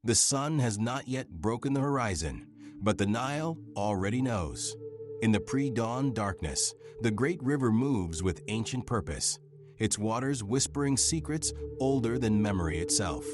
The sun has not yet broken the horizon, but the Nile already knows. In the pre-dawn darkness, the great river moves with ancient purpose, its waters whispering secrets older than memory itself.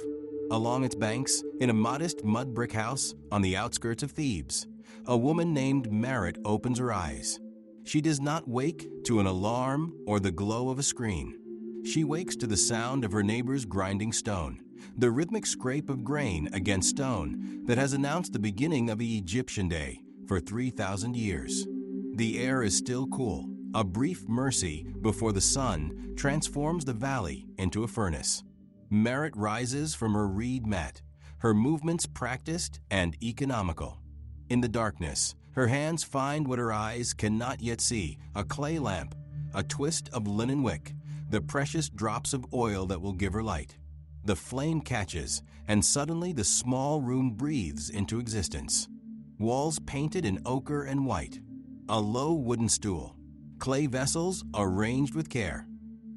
Along its banks, in a modest mud brick house on the outskirts of Thebes, a woman named Merit opens her eyes. She does not wake to an alarm or the glow of a screen. She wakes to the sound of her neighbor's grinding stone, the rhythmic scrape of grain against stone that has announced the beginning of the Egyptian day for 3,000 years. The air is still cool, a brief mercy before the sun transforms the valley into a furnace. Merit rises from her reed mat, her movements practiced and economical. In the darkness, her hands find what her eyes cannot yet see, a clay lamp, a twist of linen wick, the precious drops of oil that will give her light. The flame catches, and suddenly the small room breathes into existence. Walls painted in ochre and white, a low wooden stool, clay vessels arranged with care,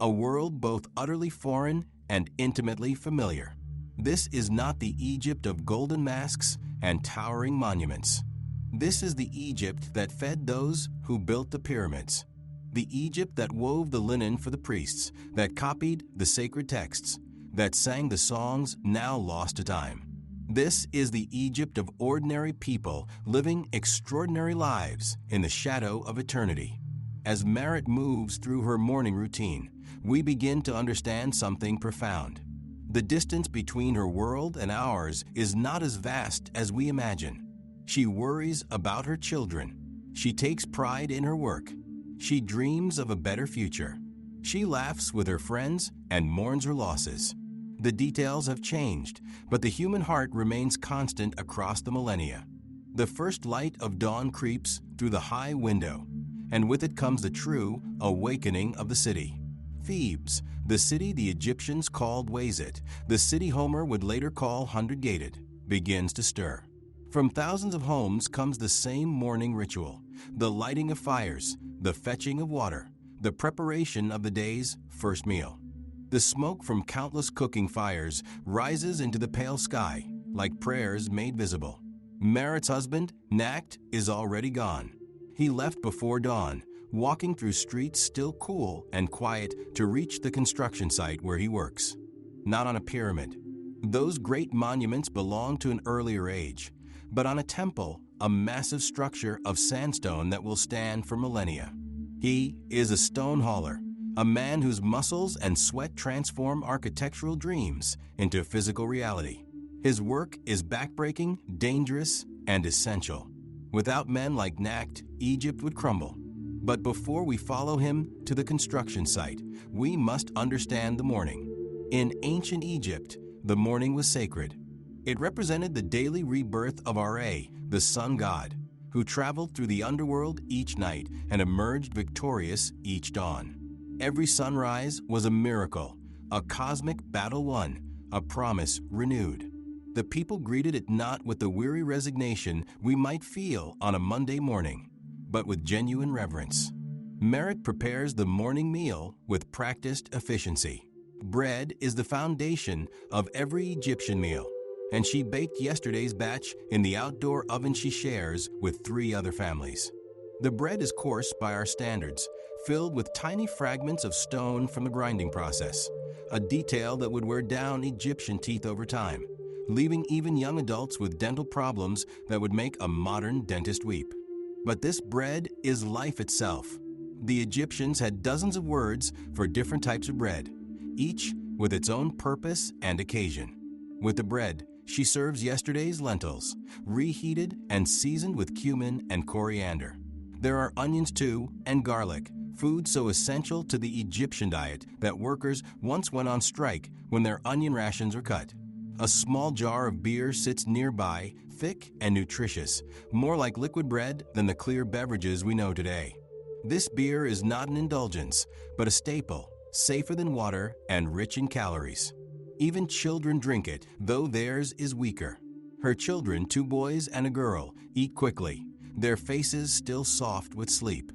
a world both utterly foreign and intimately familiar. This is not the Egypt of golden masks and towering monuments. This is the Egypt that fed those who built the pyramids, the Egypt that wove the linen for the priests, that copied the sacred texts, that sang the songs now lost to time. This is the Egypt of ordinary people living extraordinary lives in the shadow of eternity. As Merit moves through her morning routine, we begin to understand something profound. The distance between her world and ours is not as vast as we imagine. She worries about her children. She takes pride in her work. She dreams of a better future. She laughs with her friends and mourns her losses. The details have changed, but the human heart remains constant across the millennia. The first light of dawn creeps through the high window, and with it comes the true awakening of the city. Thebes, the city the Egyptians called Wazit, the city Homer would later call hundred-gated, begins to stir. From thousands of homes comes the same morning ritual, the lighting of fires, the fetching of water, the preparation of the day's first meal. The smoke from countless cooking fires rises into the pale sky, like prayers made visible. Merit's husband, Nacht, is already gone. He left before dawn, walking through streets still cool and quiet to reach the construction site where he works. Not on a pyramid. Those great monuments belong to an earlier age, but on a temple, a massive structure of sandstone that will stand for millennia. He is a stone hauler, a man whose muscles and sweat transform architectural dreams into physical reality. His work is backbreaking, dangerous, and essential. Without men like Nacht, Egypt would crumble. But before we follow him to the construction site, we must understand the morning. In ancient Egypt, the morning was sacred. It represented the daily rebirth of Ra, the sun god, who traveled through the underworld each night and emerged victorious each dawn. Every sunrise was a miracle, a cosmic battle won, a promise renewed. The people greeted it not with the weary resignation we might feel on a Monday morning, but with genuine reverence. Merit prepares the morning meal with practiced efficiency. Bread is the foundation of every Egyptian meal, and she baked yesterday's batch in the outdoor oven she shares with 3 other families. The bread is coarse by our standards, filled with tiny fragments of stone from the grinding process, a detail that would wear down Egyptian teeth over time, leaving even young adults with dental problems that would make a modern dentist weep. But this bread is life itself. The Egyptians had dozens of words for different types of bread, each with its own purpose and occasion. With the bread, she serves yesterday's lentils, reheated and seasoned with cumin and coriander. There are onions too, and garlic, food so essential to the Egyptian diet that workers once went on strike when their onion rations were cut. A small jar of beer sits nearby, thick and nutritious, more like liquid bread than the clear beverages we know today. This beer is not an indulgence, but a staple, safer than water and rich in calories. Even children drink it, though theirs is weaker. Her children, 2 boys and a girl, eat quickly, their faces still soft with sleep.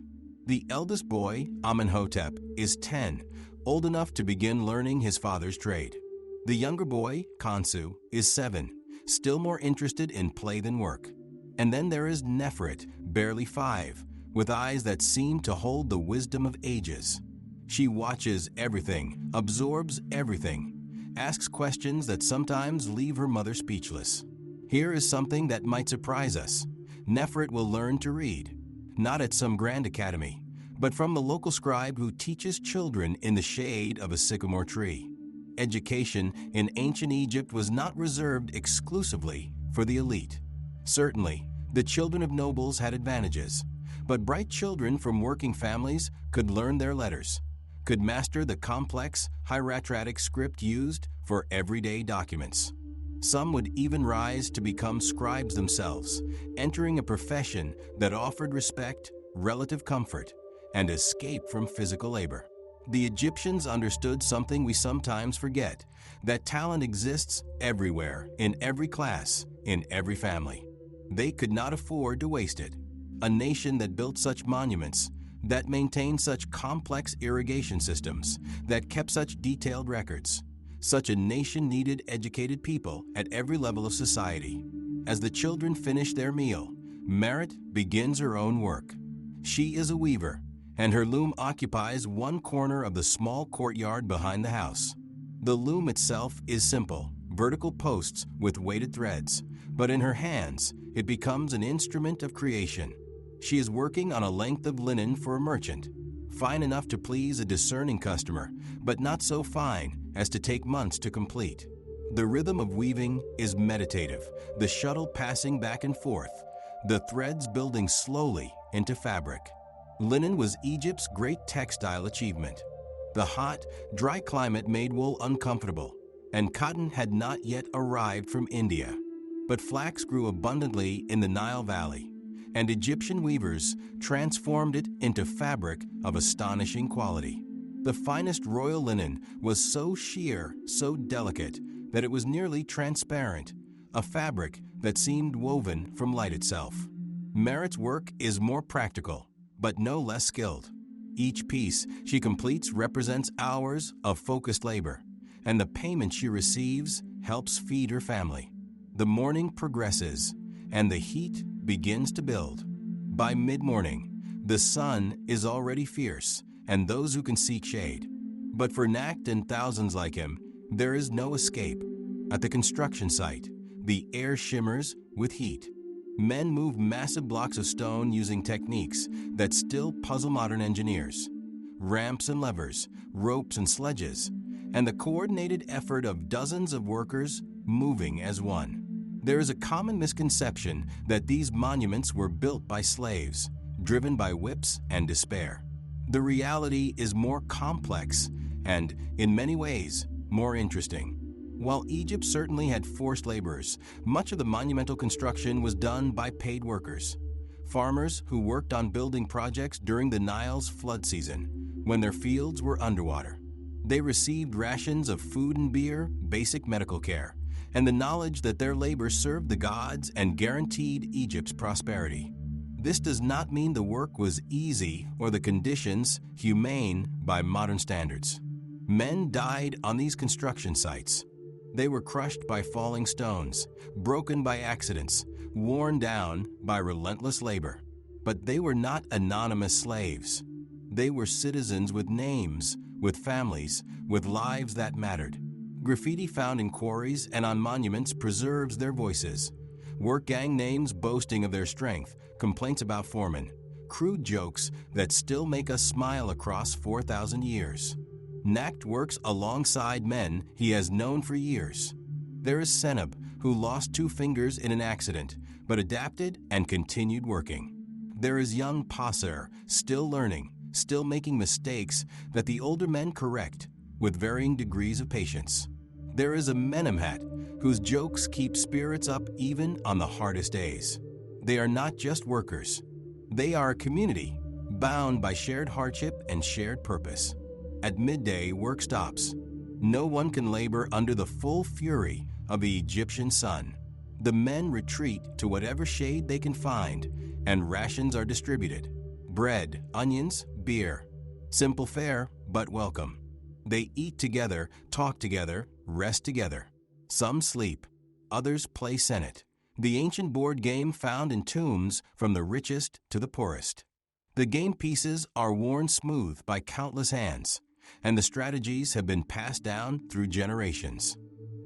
The eldest boy, Amenhotep, is 10, old enough to begin learning his father's trade. The younger boy, Khonsu, is 7, still more interested in play than work. And then there is Nefret, barely 5, with eyes that seem to hold the wisdom of ages. She watches everything, absorbs everything, asks questions that sometimes leave her mother speechless. Here is something that might surprise us. Nefret will learn to read, not at some grand academy, but from the local scribe who teaches children in the shade of a sycamore tree. Education in ancient Egypt was not reserved exclusively for the elite. Certainly, the children of nobles had advantages, but bright children from working families could learn their letters, could master the complex hieratic script used for everyday documents. Some would even rise to become scribes themselves, entering a profession that offered respect, relative comfort, and escape from physical labor. The Egyptians understood something we sometimes forget, that talent exists everywhere, in every class, in every family. They could not afford to waste it. A nation that built such monuments, that maintained such complex irrigation systems, that kept such detailed records. Such a nation needed educated people at every level of society. As the children finish their meal, Merit begins her own work. She is a weaver, and her loom occupies one corner of the small courtyard behind the house. The loom itself is simple, vertical posts with weighted threads, but in her hands, it becomes an instrument of creation. She is working on a length of linen for a merchant, fine enough to please a discerning customer, but not so fine as to take months to complete. The rhythm of weaving is meditative, the shuttle passing back and forth, the threads building slowly into fabric. Linen was Egypt's great textile achievement. The hot, dry climate made wool uncomfortable, and cotton had not yet arrived from India. But flax grew abundantly in the Nile Valley, and Egyptian weavers transformed it into fabric of astonishing quality. The finest royal linen was so sheer, so delicate, that it was nearly transparent, a fabric that seemed woven from light itself. Merit's work is more practical, but no less skilled. Each piece she completes represents hours of focused labor, and the payment she receives helps feed her family. The morning progresses, and the heat begins to build. By mid-morning, the sun is already fierce, and those who can seek shade. But for Nakht and thousands like him, there is no escape. At the construction site, the air shimmers with heat. Men move massive blocks of stone using techniques that still puzzle modern engineers. Ramps and levers, ropes and sledges, and the coordinated effort of dozens of workers moving as one. There is a common misconception that these monuments were built by slaves, driven by whips and despair. The reality is more complex and, in many ways, more interesting. While Egypt certainly had forced laborers, much of the monumental construction was done by paid workers. Farmers who worked on building projects during the Nile's flood season, when their fields were underwater. They received rations of food and beer, basic medical care, and the knowledge that their labor served the gods and guaranteed Egypt's prosperity. This does not mean the work was easy or the conditions humane by modern standards. Men died on these construction sites. They were crushed by falling stones, broken by accidents, worn down by relentless labor. But they were not anonymous slaves. They were citizens with names, with families, with lives that mattered. Graffiti found in quarries and on monuments preserves their voices. Work gang names boasting of their strength, complaints about foremen, crude jokes that still make us smile across 4,000 years. Nakht works alongside men he has known for years. There is Seneb, who lost 2 fingers in an accident, but adapted and continued working. There is young Passer, still learning, still making mistakes that the older men correct, with varying degrees of patience. There is a Menemhat, whose jokes keep spirits up even on the hardest days. They are not just workers. They are a community, bound by shared hardship and shared purpose. At midday, work stops. No one can labor under the full fury of the Egyptian sun. The men retreat to whatever shade they can find, and rations are distributed. Bread, onions, beer. Simple fare, but welcome. They eat together, talk together, rest together. Some sleep. others play Senet, the ancient board game found in tombs from the richest to the poorest. The game pieces are worn smooth by countless hands, and the strategies have been passed down through generations.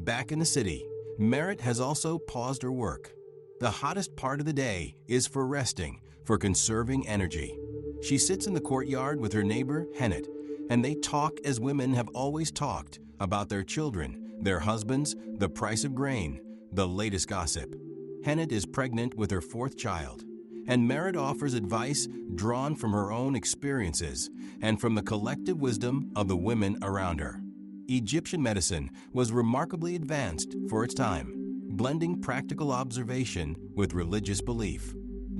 Back in the city, Merit has also paused her work. The hottest part of the day is for resting, for conserving energy. She sits in the courtyard with her neighbor, Hennet, and they talk as women have always talked about their children, their husbands, the price of grain, the latest gossip. Hennet is pregnant with her fourth child, and Merit offers advice drawn from her own experiences and from the collective wisdom of the women around her. Egyptian medicine was remarkably advanced for its time, blending practical observation with religious belief.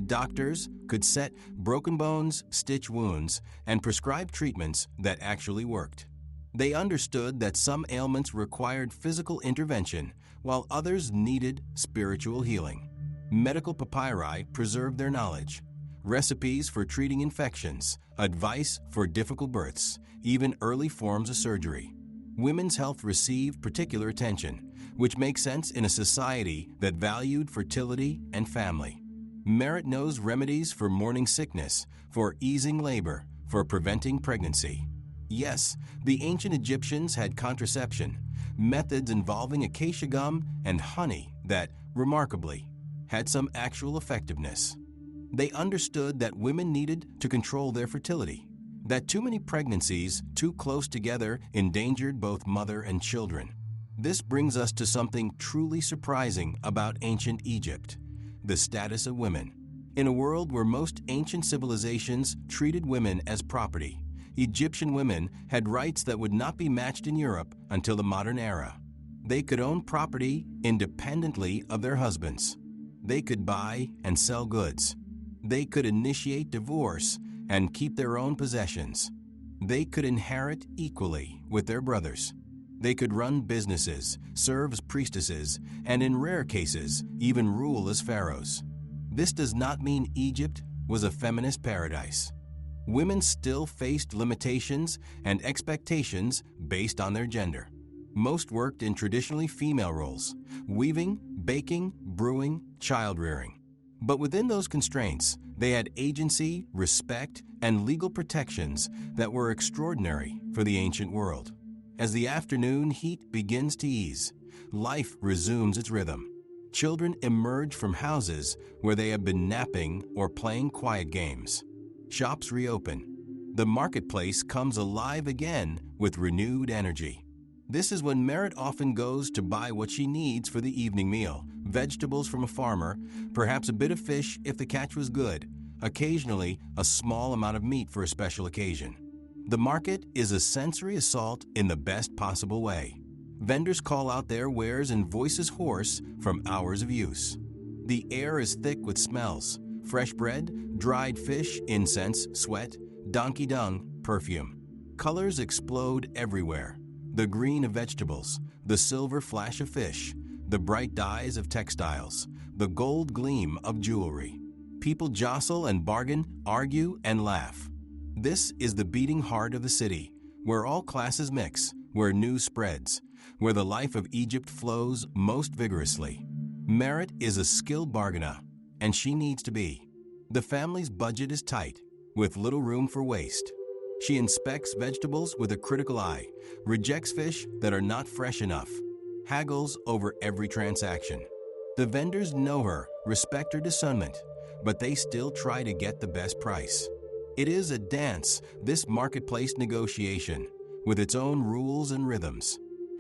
Doctors could set broken bones, stitch wounds, and prescribe treatments that actually worked. They understood that some ailments required physical intervention, while others needed spiritual healing. Medical papyri preserved their knowledge. Recipes for treating infections, advice for difficult births, even early forms of surgery. Women's health received particular attention, which makes sense in a society that valued fertility and family. Merit knows remedies for morning sickness, for easing labor, for preventing pregnancy. Yes, the ancient Egyptians had contraception, methods involving acacia gum and honey that, remarkably, had some actual effectiveness. They understood that women needed to control their fertility, that too many pregnancies too close together endangered both mother and children. This brings us to something truly surprising about ancient Egypt: the status of women. In a world where most ancient civilizations treated women as property, Egyptian women had rights that would not be matched in Europe until the modern era. They could own property independently of their husbands. They could buy and sell goods. They could initiate divorce and keep their own possessions. They could inherit equally with their brothers. They could run businesses, serve as priestesses, and in rare cases, even rule as pharaohs. This does not mean Egypt was a feminist paradise. Women still faced limitations and expectations based on their gender. Most worked in traditionally female roles: weaving, baking, brewing, child-rearing. But within those constraints, they had agency, respect, and legal protections that were extraordinary for the ancient world. As the afternoon heat begins to ease, life resumes its rhythm. Children emerge from houses where they have been napping or playing quiet games. Shops reopen. The marketplace comes alive again with renewed energy. This is when Merit often goes to buy what she needs for the evening meal: vegetables from a farmer, perhaps a bit of fish if the catch was good, occasionally a small amount of meat for a special occasion. The market is a sensory assault in the best possible way. Vendors call out their wares in voices hoarse from hours of use. The air is thick with smells: fresh bread, dried fish, incense, sweat, donkey dung, perfume. Colors explode everywhere: the green of vegetables, the silver flash of fish, the bright dyes of textiles, the gold gleam of jewelry. People jostle and bargain, argue and laugh. This is the beating heart of the city, where all classes mix, where news spreads, where the life of Egypt flows most vigorously. Merit is a skilled bargainer, and she needs to be. The family's budget is tight, with little room for waste. She inspects vegetables with a critical eye, rejects fish that are not fresh enough, haggles over every transaction. The vendors know her, respect her discernment, but they still try to get the best price. It is a dance, this marketplace negotiation, with its own rules and rhythms.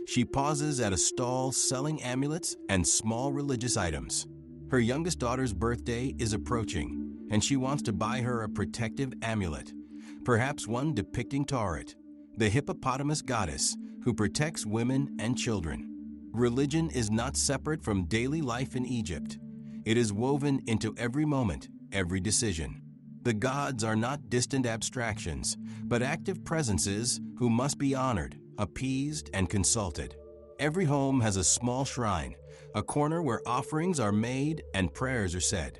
She pauses at a stall selling amulets and small religious items. Her youngest daughter's birthday is approaching, and she wants to buy her a protective amulet, perhaps one depicting Tauret, the hippopotamus goddess who protects women and children. Religion is not separate from daily life in Egypt. It is woven into every moment, every decision. The gods are not distant abstractions, but active presences who must be honored, appeased, and consulted. Every home has a small shrine, a corner where offerings are made and prayers are said.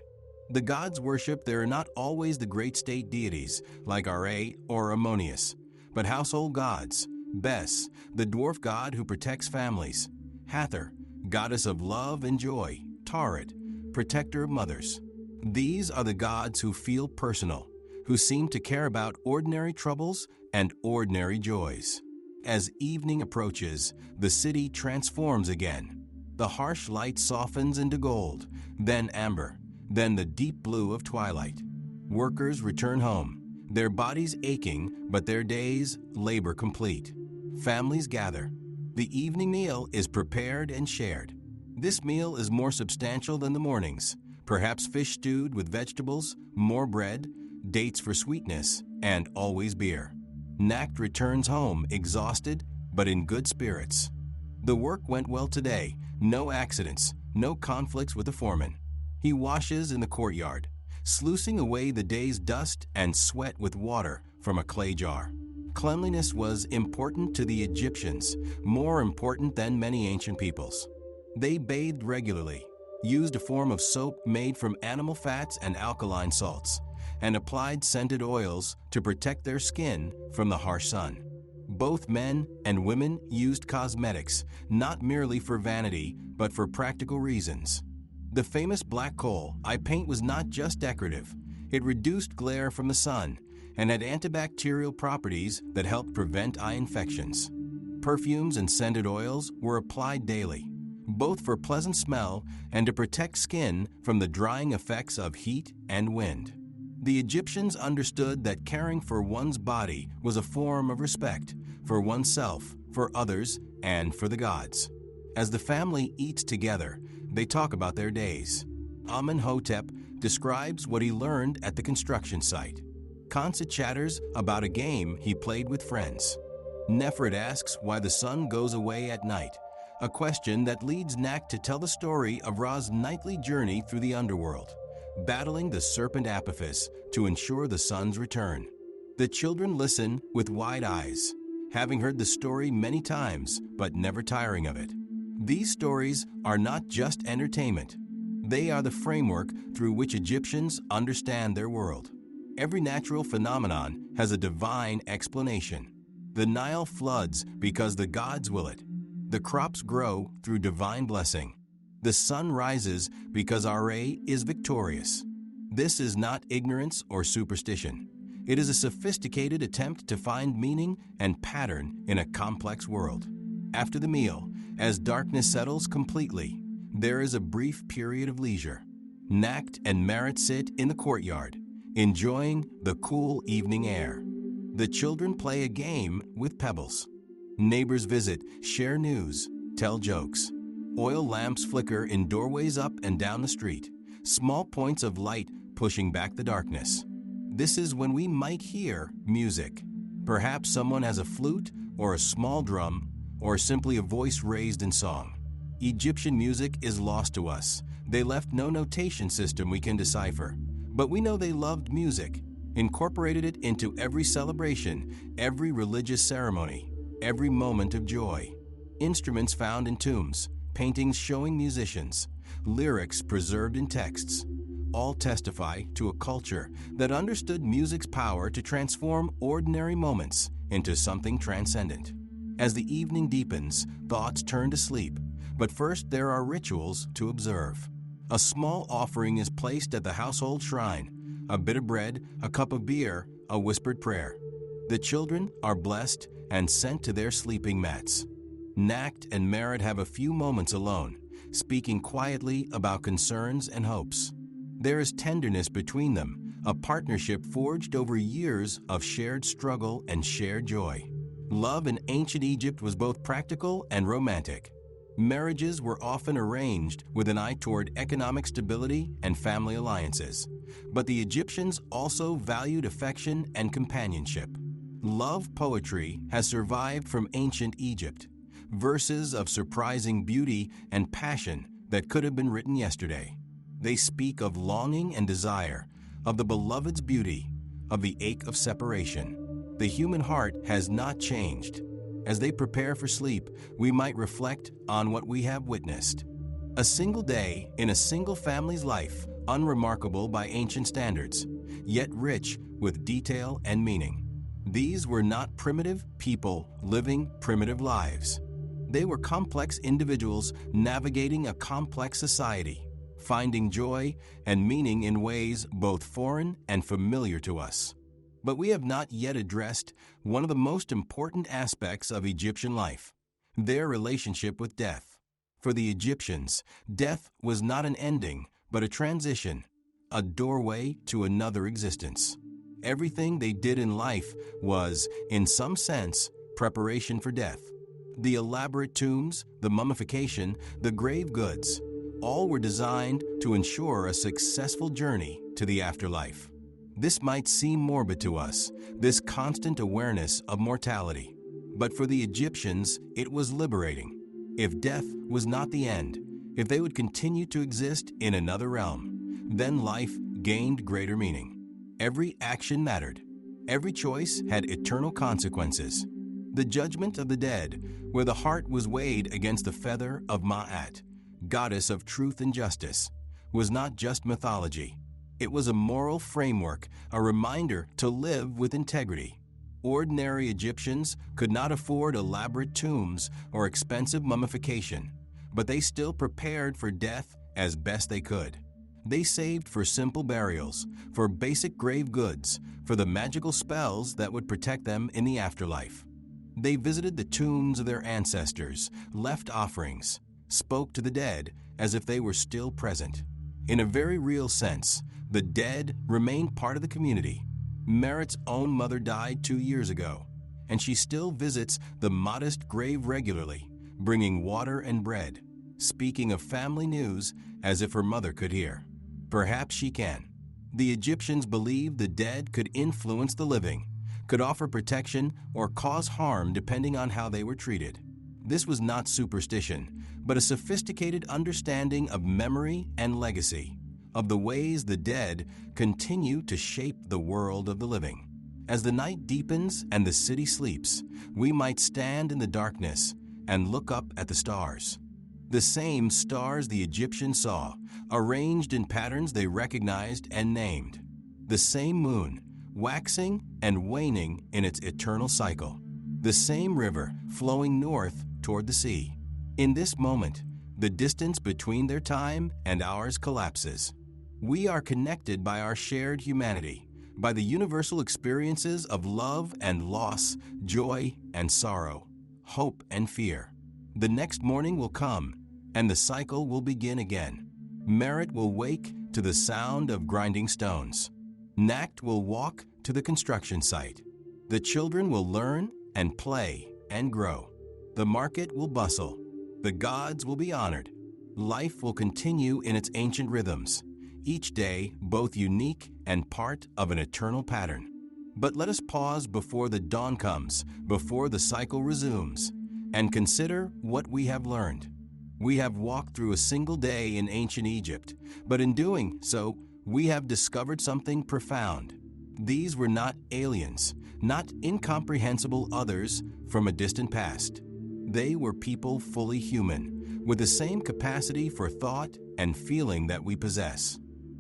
The gods worshipped there are not always the great state deities like Ra or Ammonius, but household gods: Bes, the dwarf god who protects families; Hathor, goddess of love and joy, Tarit, protector of mothers. These are the gods who feel personal, who seem to care about ordinary troubles and ordinary joys. As evening approaches, the city transforms again. The harsh light softens into gold, then amber, then the deep blue of twilight. Workers return home, their bodies aching, but their days labor complete. Families gather. The evening meal is prepared and shared. This meal is more substantial than the mornings, perhaps fish stewed with vegetables, more bread, dates for sweetness, and always beer. Nacht returns home exhausted, but in good spirits. The work went well today, no accidents, no conflicts with the foreman. He washes in the courtyard, sluicing away the day's dust and sweat with water from a clay jar. Cleanliness was important to the Egyptians, more important than many ancient peoples. They bathed regularly, used a form of soap made from animal fats and alkaline salts, and applied scented oils to protect their skin from the harsh sun. Both men and women used cosmetics, not merely for vanity, but for practical reasons. The famous black coal I paint was not just decorative. It reduced glare from the sun and had antibacterial properties that helped prevent eye infections. Perfumes and scented oils were applied daily, both for pleasant smell and to protect skin from the drying effects of heat and wind. The Egyptians understood that caring for one's body was a form of respect for oneself, for others, and for the gods. As the family eats together, they talk about their days. Amenhotep describes what he learned at the construction site. Khonsa chatters about a game he played with friends. Nefret asks why the sun goes away at night, a question that leads Nacht to tell the story of Ra's nightly journey through the underworld, battling the serpent Apophis to ensure the sun's return. The children listen with wide eyes, having heard the story many times but never tiring of it. These stories are not just entertainment. They are the framework through which Egyptians understand their world. Every natural phenomenon has a divine explanation. The Nile floods because the gods will it. The crops grow through divine blessing. The sun rises because Ra is victorious. This is not ignorance or superstition. It is a sophisticated attempt to find meaning and pattern in a complex world. After the meal, as darkness settles completely, there is a brief period of leisure. Nacht and Merit sit in the courtyard, enjoying the cool evening air. The children play a game with pebbles. Neighbors visit, share news, tell jokes. Oil lamps flicker in doorways up and down the street, small points of light pushing back the darkness. This is when we might hear music. Perhaps someone has a flute or a small drum, or simply a voice raised in song. Egyptian music is lost to us. They left no notation system we can decipher. But we know they loved music, incorporated it into every celebration, every religious ceremony, every moment of joy. Instruments found in tombs, paintings showing musicians, lyrics preserved in texts, all testify to a culture that understood music's power to transform ordinary moments into something transcendent. As the evening deepens, thoughts turn to sleep, but first there are rituals to observe. A small offering is placed at the household shrine, a bit of bread, a cup of beer, a whispered prayer. The children are blessed and sent to their sleeping mats. Nacht and Merit have a few moments alone, speaking quietly about concerns and hopes. There is tenderness between them, a partnership forged over years of shared struggle and shared joy. Love in ancient Egypt was both practical and romantic. Marriages were often arranged with an eye toward economic stability and family alliances, but the Egyptians also valued affection and companionship. Love poetry has survived from ancient Egypt, verses of surprising beauty and passion that could have been written yesterday. They speak of longing and desire, of the beloved's beauty, of the ache of separation. The human heart has not changed. As they prepare for sleep, we might reflect on what we have witnessed. A single day in a single family's life, unremarkable by ancient standards, yet rich with detail and meaning. These were not primitive people living primitive lives. They were complex individuals navigating a complex society, finding joy and meaning in ways both foreign and familiar to us. But we have not yet addressed one of the most important aspects of Egyptian life, their relationship with death. For the Egyptians, death was not an ending, but a transition, a doorway to another existence. Everything they did in life was, in some sense, preparation for death. The elaborate tombs, the mummification, the grave goods, all were designed to ensure a successful journey to the afterlife. This might seem morbid to us, this constant awareness of mortality. But for the Egyptians, it was liberating. If death was not the end, if they would continue to exist in another realm, then life gained greater meaning. Every action mattered. Every choice had eternal consequences. The judgment of the dead, where the heart was weighed against the feather of Ma'at, goddess of truth and justice, was not just mythology. It was a moral framework, a reminder to live with integrity. Ordinary Egyptians could not afford elaborate tombs or expensive mummification, but they still prepared for death as best they could. They saved for simple burials, for basic grave goods, for the magical spells that would protect them in the afterlife. They visited the tombs of their ancestors, left offerings, spoke to the dead as if they were still present. In a very real sense, the dead remained part of the community. Merit's own mother died 2 years ago, and she still visits the modest grave regularly, bringing water and bread, speaking of family news as if her mother could hear. Perhaps she can. The Egyptians believed the dead could influence the living, could offer protection or cause harm depending on how they were treated. This was not superstition, but a sophisticated understanding of memory and legacy, of the ways the dead continue to shape the world of the living. As the night deepens and the city sleeps, we might stand in the darkness and look up at the stars. The same stars the Egyptians saw, arranged in patterns they recognized and named. The same moon, waxing and waning in its eternal cycle. The same river flowing north toward the sea. In this moment, the distance between their time and ours collapses. We are connected by our shared humanity, by the universal experiences of love and loss, joy and sorrow, hope and fear. The next morning will come, and the cycle will begin again. Merit will wake to the sound of grinding stones. Nacht will walk to the construction site. The children will learn and play and grow. The market will bustle. The gods will be honored. Life will continue in its ancient rhythms, each day both unique and part of an eternal pattern. But let us pause before the dawn comes, before the cycle resumes, and consider what we have learned. We have walked through a single day in ancient Egypt, but in doing so, we have discovered something profound. These were not aliens, not incomprehensible others from a distant past. They were people fully human, with the same capacity for thought and feeling that we possess.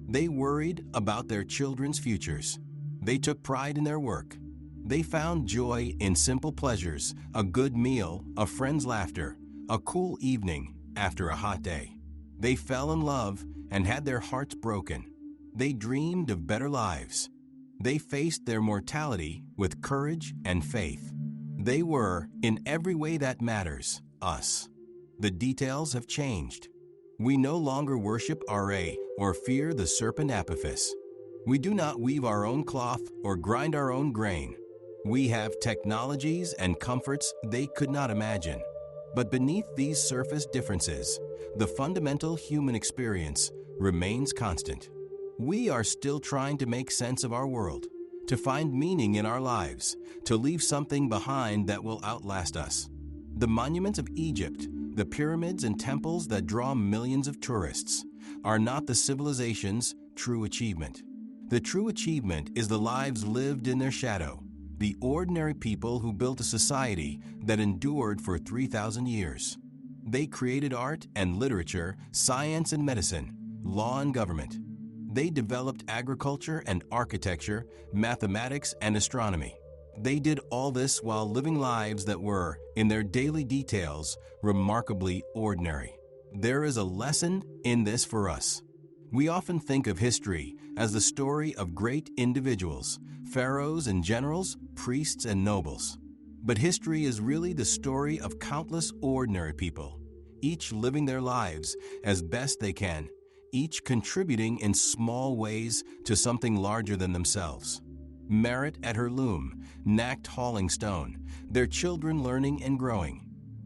They worried about their children's futures. They took pride in their work. They found joy in simple pleasures, a good meal, a friend's laughter, a cool evening after a hot day. They fell in love and had their hearts broken. They dreamed of better lives. They faced their mortality with courage and faith. They were, in every way that matters, us. The details have changed. We no longer worship Ra or fear the serpent Apophis. We do not weave our own cloth or grind our own grain. We have technologies and comforts they could not imagine. But beneath these surface differences, the fundamental human experience remains constant. We are still trying to make sense of our world, to find meaning in our lives, to leave something behind that will outlast us. The monuments of Egypt, the pyramids and temples that draw millions of tourists, are not the civilization's true achievement. The true achievement is the lives lived in their shadow, the ordinary people who built a society that endured for 3,000 years. They created art and literature, science and medicine, law and government. They developed agriculture and architecture, mathematics and astronomy. They did all this while living lives that were, in their daily details, remarkably ordinary. There is a lesson in this for us. We often think of history as the story of great individuals, pharaohs and generals, priests and nobles. But history is really the story of countless ordinary people, each living their lives as best they can, each contributing in small ways to something larger than themselves. Merit at her loom, Nacht hauling stone, their children learning and growing.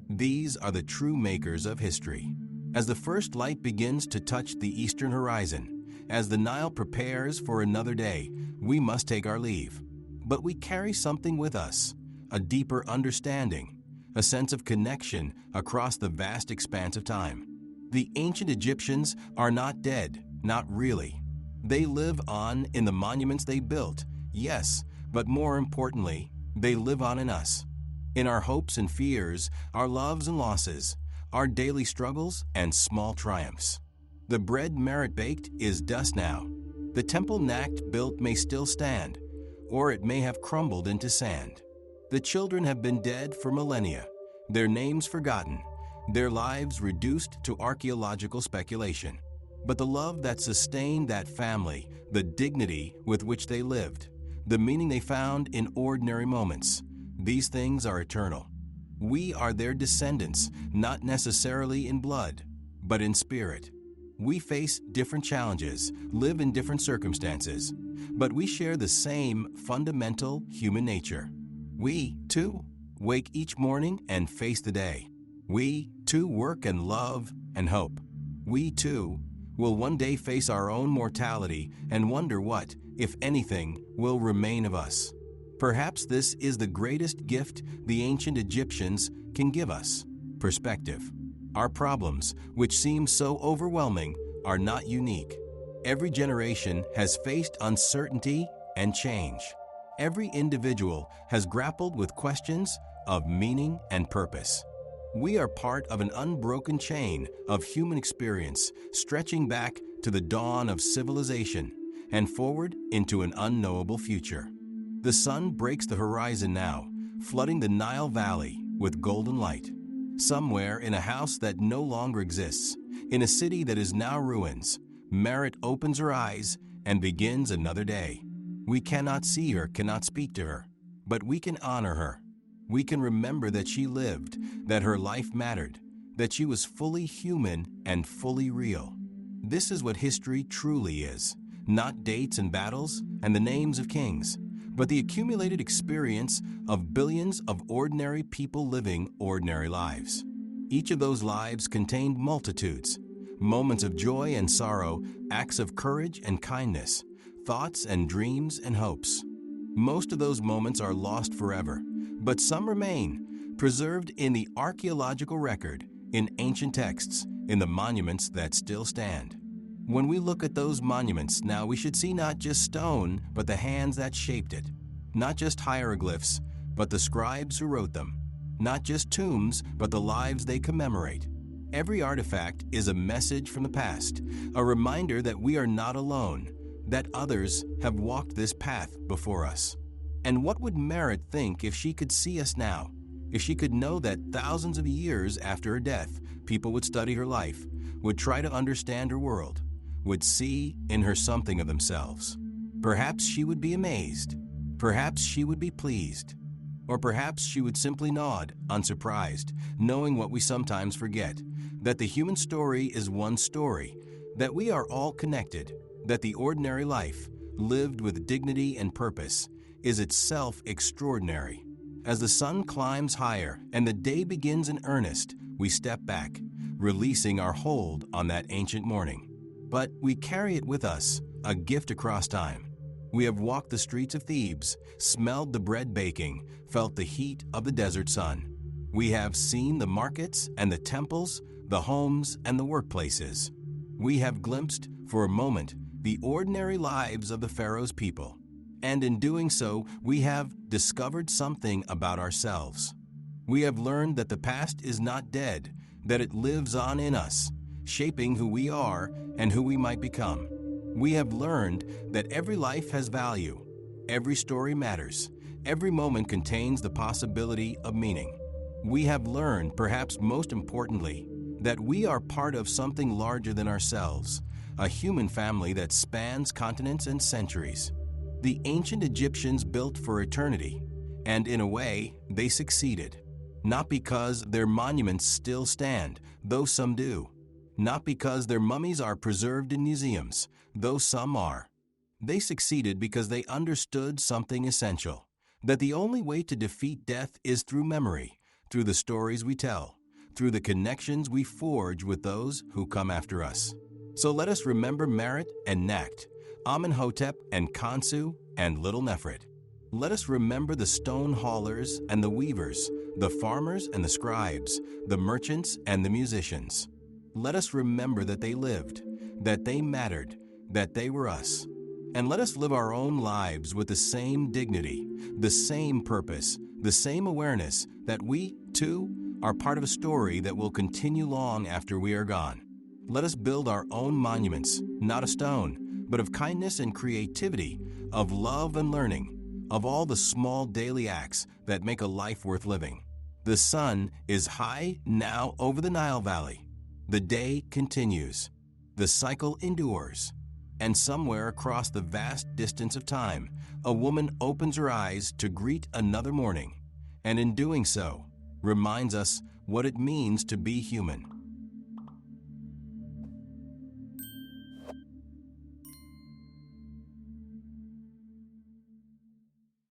These are the true makers of history. As the first light begins to touch the eastern horizon, as the Nile prepares for another day, we must take our leave. But we carry something with us, a deeper understanding, a sense of connection across the vast expanse of time. The ancient Egyptians are not dead, not really. They live on in the monuments they built, yes, but more importantly, they live on in us. In our hopes and fears, our loves and losses, our daily struggles and small triumphs. The bread Merit baked is dust now. The temple Nacht built may still stand, or it may have crumbled into sand. The children have been dead for millennia, their names forgotten, their lives reduced to archaeological speculation. But the love that sustained that family, the dignity with which they lived, the meaning they found in ordinary moments, these things are eternal. We are their descendants, not necessarily in blood, but in spirit. We face different challenges, live in different circumstances, but we share the same fundamental human nature. We, too, wake each morning and face the day. We, too, work and love and hope. We, too, will one day face our own mortality and wonder what, if anything, will remain of us. Perhaps this is the greatest gift the ancient Egyptians can give us: perspective. Our problems, which seem so overwhelming, are not unique. Every generation has faced uncertainty and change. Every individual has grappled with questions of meaning and purpose. We are part of an unbroken chain of human experience, stretching back to the dawn of civilization and forward into an unknowable future. The sun breaks the horizon now, flooding the Nile Valley with golden light. Somewhere in a house that no longer exists, in a city that is now ruins, Merit opens her eyes and begins another day. We cannot see her, cannot speak to her, but we can honor her. We can remember that she lived, that her life mattered, that she was fully human and fully real. This is what history truly is, not dates and battles and the names of kings, but the accumulated experience of billions of ordinary people living ordinary lives. Each of those lives contained multitudes, moments of joy and sorrow, acts of courage and kindness, thoughts and dreams and hopes. Most of those moments are lost forever, but some remain, preserved in the archaeological record, in ancient texts, in the monuments that still stand. When we look at those monuments now, we should see not just stone, but the hands that shaped it. Not just hieroglyphs, but the scribes who wrote them. Not just tombs, but the lives they commemorate. Every artifact is a message from the past, a reminder that we are not alone, that others have walked this path before us. And what would Merit think if she could see us now? If she could know that thousands of years after her death, people would study her life, would try to understand her world, would see in her something of themselves. Perhaps she would be amazed. Perhaps she would be pleased. Or perhaps she would simply nod, unsurprised, knowing what we sometimes forget, that the human story is one story, that we are all connected, that the ordinary life, lived with dignity and purpose, is itself extraordinary. As the sun climbs higher and the day begins in earnest, we step back, releasing our hold on that ancient morning. But we carry it with us, a gift across time. We have walked the streets of Thebes, smelled the bread baking, felt the heat of the desert sun. We have seen the markets and the temples, the homes and the workplaces. We have glimpsed, for a moment, the ordinary lives of the Pharaoh's people. And in doing so, we have discovered something about ourselves. We have learned that the past is not dead, that it lives on in us, shaping who we are and who we might become. We have learned that every life has value, every story matters, Every moment contains the possibility of meaning. We have learned, perhaps most importantly, that we are part of something larger than ourselves, a human family that spans continents and centuries. The ancient Egyptians built for eternity, and in a way, they succeeded. Not because their monuments still stand, though some do. Not because their mummies are preserved in museums, though some are. They succeeded because they understood something essential, that the only way to defeat death is through memory, through the stories we tell, through the connections we forge with those who come after us. So let us remember Merit and Necht, Amenhotep and Khonsu and Little Nefret. Let us remember the stone haulers and the weavers, the farmers and the scribes, the merchants and the musicians. Let us remember that they lived, that they mattered, that they were us. And let us live our own lives with the same dignity, the same purpose, the same awareness that we, too, are part of a story that will continue long after we are gone. Let us build our own monuments, not of stone, but of kindness and creativity, of love and learning, of all the small daily acts that make a life worth living. The sun is high now over the Nile Valley. The day continues. The cycle endures. And somewhere across the vast distance of time, a woman opens her eyes to greet another morning, and in doing so, reminds us what it means to be human.